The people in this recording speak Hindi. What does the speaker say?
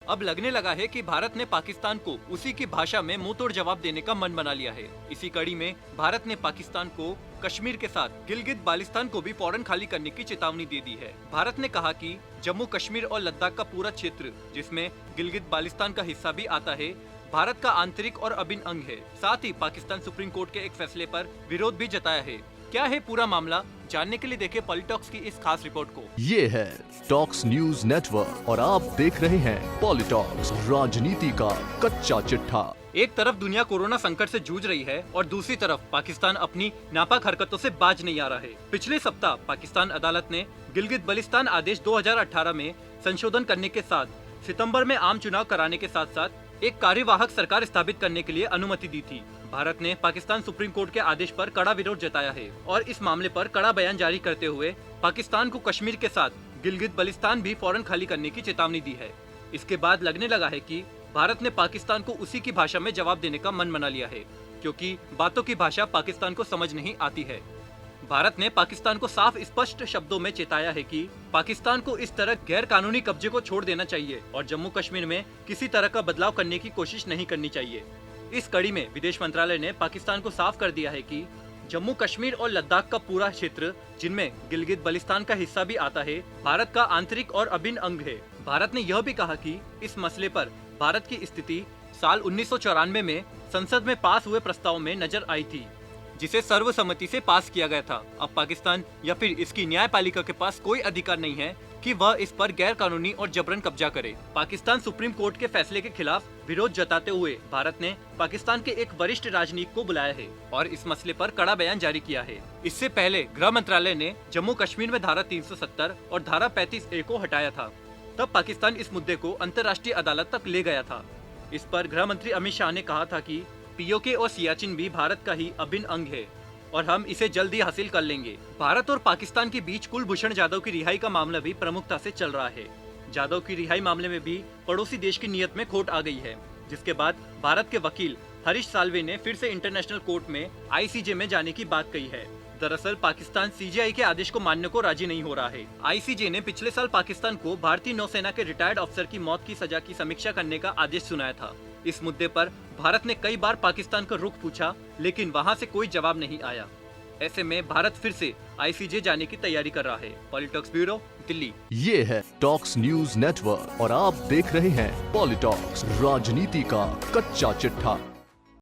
अब लगने लगा है कि भारत ने पाकिस्तान को उसी की भाषा में मुंह तोड़ जवाब देने का मन बना लिया है। इसी कड़ी में भारत ने पाकिस्तान को कश्मीर के साथ गिलगित बाल्टिस्तान को भी फौरन खाली करने की चेतावनी दे दी है। भारत ने कहा कि जम्मू कश्मीर और लद्दाख का पूरा क्षेत्र, जिसमें गिलगित बाल्टिस्तान का हिस्सा भी आता है, भारत का आंतरिक और अभिन्न अंग है। साथ ही पाकिस्तान सुप्रीम कोर्ट के एक फैसले पर विरोध भी जताया है। क्या है पूरा मामला, जानने के लिए देखें पॉलिटॉक्स की इस खास रिपोर्ट को। ये है टॉक्स न्यूज नेटवर्क और आप देख रहे हैं पॉलिटॉक्स, राजनीति का कच्चा चिट्ठा। एक तरफ दुनिया कोरोना संकट से जूझ रही है और दूसरी तरफ पाकिस्तान अपनी नापाक हरकतों से बाज नहीं आ रहा है। पिछले सप्ताह पाकिस्तान अदालत ने गिलगित बाल्टिस्तान आदेश 2018 में संशोधन करने के साथ सितंबर में आम चुनाव कराने के साथ साथ एक कार्यवाहक सरकार स्थापित करने के लिए अनुमति दी थी। भारत ने पाकिस्तान सुप्रीम कोर्ट के आदेश पर कड़ा विरोध जताया है और इस मामले पर कड़ा बयान जारी करते हुए पाकिस्तान को कश्मीर के साथ गिलगित बाल्टिस्तान भी फौरन खाली करने की चेतावनी दी है। इसके बाद लगने लगा है कि भारत ने पाकिस्तान को उसी की भाषा में जवाब देने का मन बना लिया है, क्योंकि बातों की भाषा पाकिस्तान को समझ नहीं आती है। भारत ने पाकिस्तान को साफ स्पष्ट शब्दों में चेताया है कि पाकिस्तान को इस तरह गैर कानूनी कब्जे को छोड़ देना चाहिए और जम्मू कश्मीर में किसी तरह का बदलाव करने की कोशिश नहीं करनी चाहिए। इस कड़ी में विदेश मंत्रालय ने पाकिस्तान को साफ कर दिया है कि जम्मू कश्मीर और लद्दाख का पूरा क्षेत्र, जिनमें गिलगित बाल्टिस्तान का हिस्सा भी आता है, भारत का आंतरिक और अभिन्न अंग है। भारत ने यह भी कहा कि इस मसले पर भारत की स्थिति साल 1994 में संसद में पास हुए प्रस्ताव में नजर आई थी, जिसे सर्वसम्मति से पास किया गया था। अब पाकिस्तान या फिर इसकी न्यायपालिका के पास कोई अधिकार नहीं है कि वह इस पर गैर कानूनी और जबरन कब्जा करे। पाकिस्तान सुप्रीम कोर्ट के फैसले के खिलाफ विरोध जताते हुए भारत ने पाकिस्तान के एक वरिष्ठ राजनयिक को बुलाया है और इस मसले पर कड़ा बयान जारी किया है। इससे पहले गृह मंत्रालय ने जम्मू कश्मीर में धारा 370 और धारा 35A को हटाया था। तब पाकिस्तान इस मुद्दे को अंतर्राष्ट्रीय अदालत तक ले गया था। इस पर गृह मंत्री अमित शाह ने कहा था कि पीओके और सियाचिन भी भारत का ही अभिन्न अंग है और हम इसे जल्दी हासिल कर लेंगे। भारत और पाकिस्तान के बीच कुलभूषण जाधव की रिहाई का मामला भी प्रमुखता से चल रहा है। जाधव की रिहाई मामले में भी पड़ोसी देश की नीयत में खोट आ गई है, जिसके बाद भारत के वकील हरीश साल्वे ने फिर से इंटरनेशनल कोर्ट में ICJ में जाने की बात कही है। दरअसल पाकिस्तान CJI के आदेश को मानने को राजी नहीं हो रहा है। ICJ ने पिछले साल पाकिस्तान को भारतीय नौसेना के रिटायर्ड अफसर की मौत की सजा की समीक्षा करने का आदेश सुनाया था। इस मुद्दे पर भारत ने कई बार पाकिस्तान का रुख पूछा, लेकिन वहां से कोई जवाब नहीं आया। ऐसे में भारत फिर से ICJ जाने की तैयारी कर रहा है। पॉलिटॉक्स ब्यूरो, दिल्ली। ये है टॉक्स न्यूज नेटवर्क और आप देख रहे हैं पॉलिटॉक्स, राजनीति का कच्चा चिट्ठा।